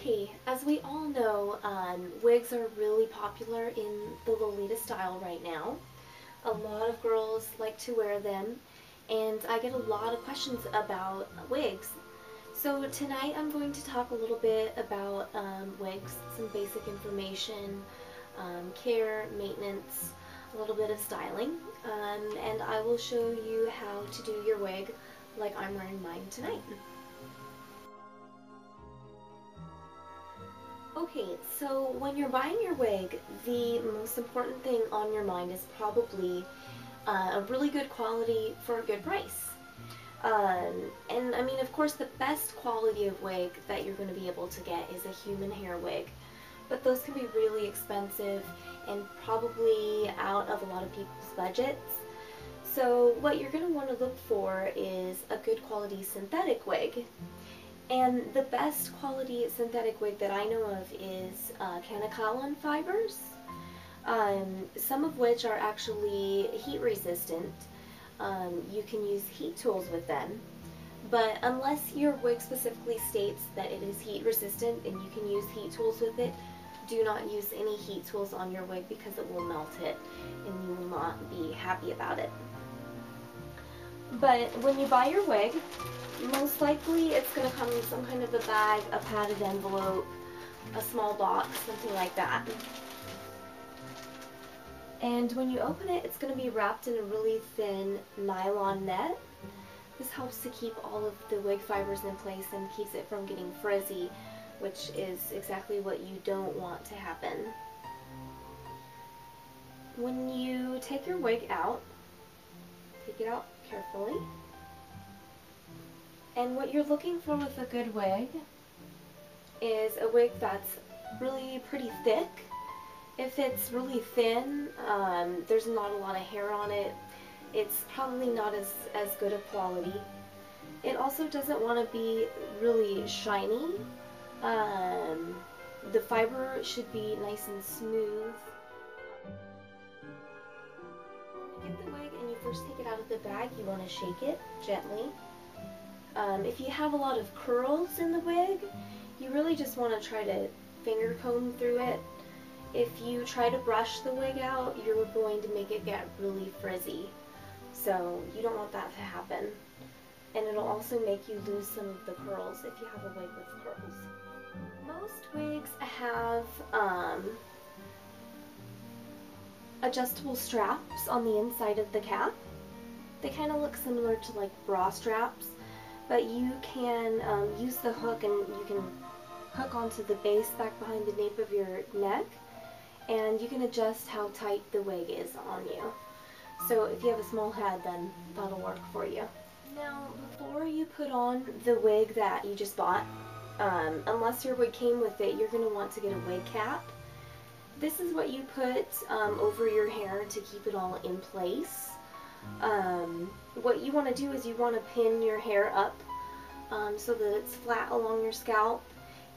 Okay, as we all know, wigs are really popular in the Lolita style right now. A lot of girls like to wear them, and I get a lot of questions about wigs. So tonight I'm going to talk a little bit about wigs, some basic information, care, maintenance, a little bit of styling, and I will show you how to do your wig like I'm wearing mine tonight. Okay, so when you're buying your wig, the most important thing on your mind is probably a really good quality for a good price. And I mean, of course, the best quality of wig that you're going to be able to get is a human hair wig. But those can be really expensive and probably out of a lot of people's budgets. So what you're going to want to look for is a good quality synthetic wig. And the best quality synthetic wig that I know of is Kanakalan fibers, some of which are actually heat resistant. You can use heat tools with them, but unless your wig specifically states that it is heat resistant and you can use heat tools with it, do not use any heat tools on your wig because it will melt it and you will not be happy about it. But when you buy your wig, most likely it's going to come in some kind of a bag, a padded envelope, a small box, something like that. And when you open it, it's going to be wrapped in a really thin nylon net. This helps to keep all of the wig fibers in place and keeps it from getting frizzy, which is exactly what you don't want to happen. When you take your wig out, take it out carefully. And what you're looking for with a good wig is a wig that's really pretty thick. If it's really thin, there's not a lot of hair on it, it's probably not as good a quality. It also doesn't want to be really shiny. The fiber should be nice and smooth. When you get the wig and you first take it out of the bag, you want to shake it gently. If you have a lot of curls in the wig, you really just want to try to finger comb through it. If you try to brush the wig out, you're going to make it get really frizzy. So you don't want that to happen. And it'll also make you lose some of the curls if you have a wig with curls. Most wigs have adjustable straps on the inside of the cap. They kind of look similar to like bra straps, but you can use the hook and you can hook onto the base back behind the nape of your neck, and you can adjust how tight the wig is on you. So if you have a small head, then that'll work for you. Now, before you put on the wig that you just bought, unless your wig came with it, you're going to want to get a wig cap. This is what you put over your hair to keep it all in place. What you want to do is you want to pin your hair up so that it's flat along your scalp.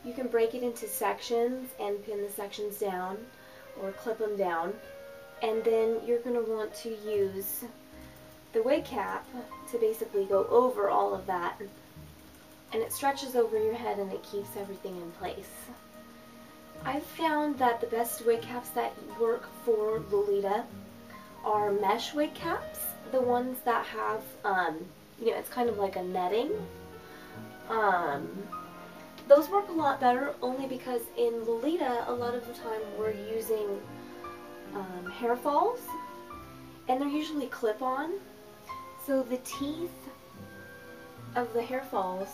You can break it into sections and pin the sections down or clip them down, and then you're going to want to use the wig cap to basically go over all of that, and it stretches over your head and it keeps everything in place. I've found that the best wig caps that work for Lolita are mesh wig caps, the ones that have, it's kind of like a netting. Those work a lot better only because in Lolita, a lot of the time we're using hair falls, and they're usually clip-on. So the teeth of the hair falls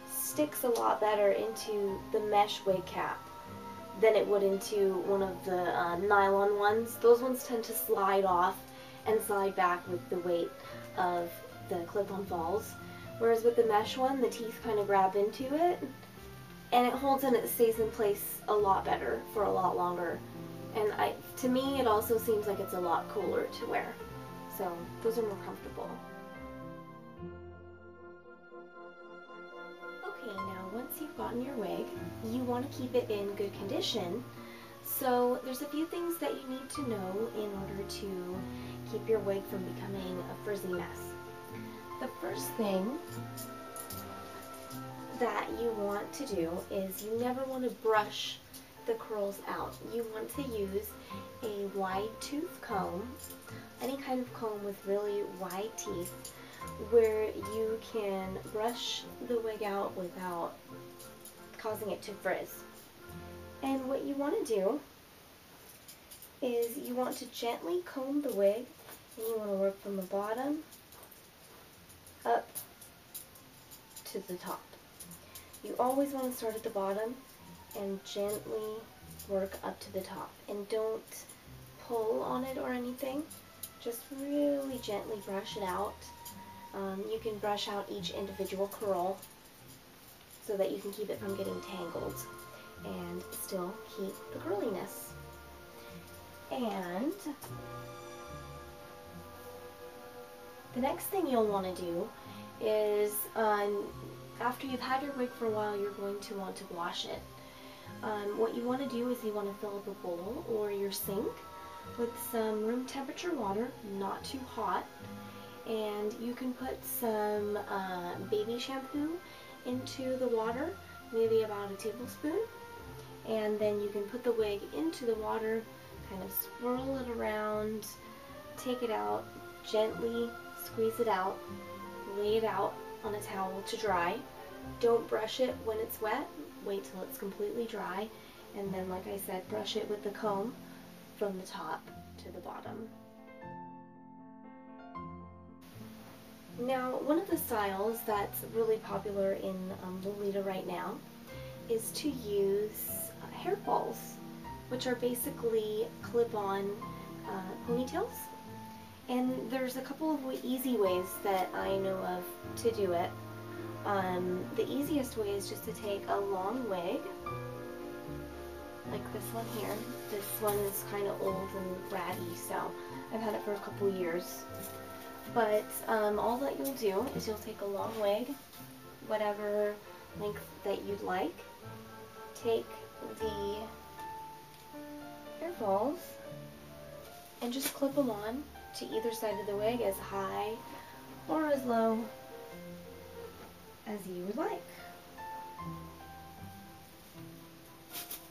sticks a lot better into the mesh wig cap than it would into one of the nylon ones. Those ones tend to slide off and slide back with the weight of the clip-on falls. Whereas with the mesh one, the teeth kind of grab into it, and it holds and it stays in place a lot better for a lot longer. And to me, it also seems like it's a lot cooler to wear. So those are more comfortable. Okay, now once you've gotten your wig, you want to keep it in good condition. So there's a few things that you need to know in order to keep your wig from becoming a frizzy mess. The first thing that you want to do is you never want to brush the curls out. You want to use a wide tooth comb, any kind of comb with really wide teeth, where you can brush the wig out without causing it to frizz. And what you want to do is you want to gently comb the wig, and you want to work from the bottom up to the top. You always want to start at the bottom and gently work up to the top. And don't pull on it or anything. Just really gently brush it out. You can brush out each individual curl so that you can keep it from getting tangled and still keep the curliness. And the next thing you'll want to do is, after you've had your wig for a while, you're going to want to wash it. What you want to do is you want to fill up a bowl or your sink with some room temperature water, not too hot, and you can put some baby shampoo into the water, maybe about a tablespoon, and then you can put the wig into the water, kind of swirl it around, take it out, gently squeeze it out, lay it out on a towel to dry. Don't brush it when it's wet, wait till it's completely dry, and then, like I said, brush it with the comb from the top to the bottom. Now, one of the styles that's really popular in Lolita right now is to use hair balls, which are basically clip-on ponytails. And there's a couple of easy ways that I know of to do it. The easiest way is just to take a long wig, like this one here. This one is kind of old and ratty, so I've had it for a couple years. But all that you'll do is you'll take a long wig, whatever length that you'd like, take the hair balls, and just clip them on to either side of the wig as high or as low as you would like.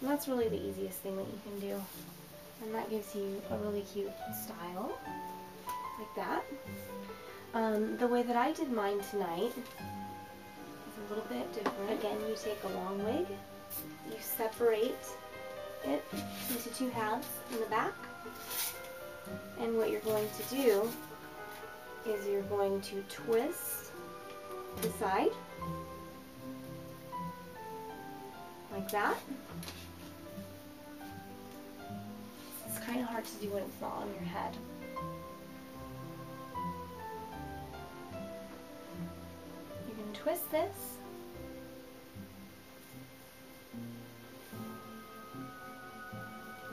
And that's really the easiest thing that you can do. And that gives you a really cute style, like that. The way that I did mine tonight is a little bit different. Again, you take a long wig, you separate it into two halves in the back, and what you're going to do is you're going to twist the side, like that. It's kind of hard to do when it's not on your head. You can twist this,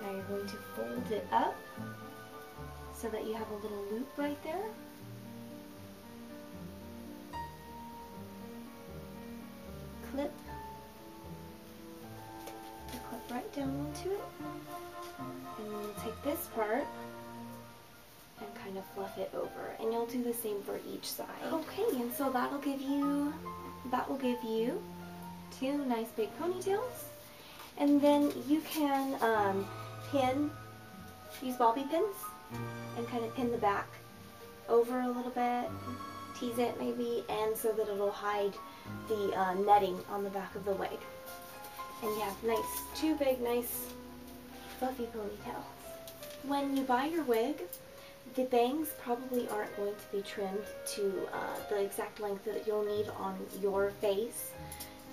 now you're going to fold it up so that you have a little loop right there. Clip right down onto it, and then you'll take this part and kind of fluff it over, and you'll do the same for each side. Okay, and so that will give you two nice big ponytails, and then you can use bobby pins and kind of pin the back over a little bit, tease it maybe, and so that it'll hide the netting on the back of the wig. And you have two big, nice, fluffy ponytails. When you buy your wig, the bangs probably aren't going to be trimmed to the exact length that you'll need on your face.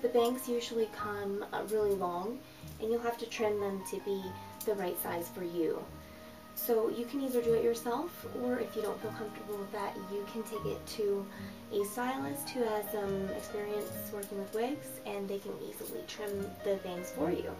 The bangs usually come really long, and you'll have to trim them to be the right size for you. So you can either do it yourself, or if you don't feel comfortable with that, you can take it to a stylist who has some experience working with wigs, and they can easily trim the bangs for you.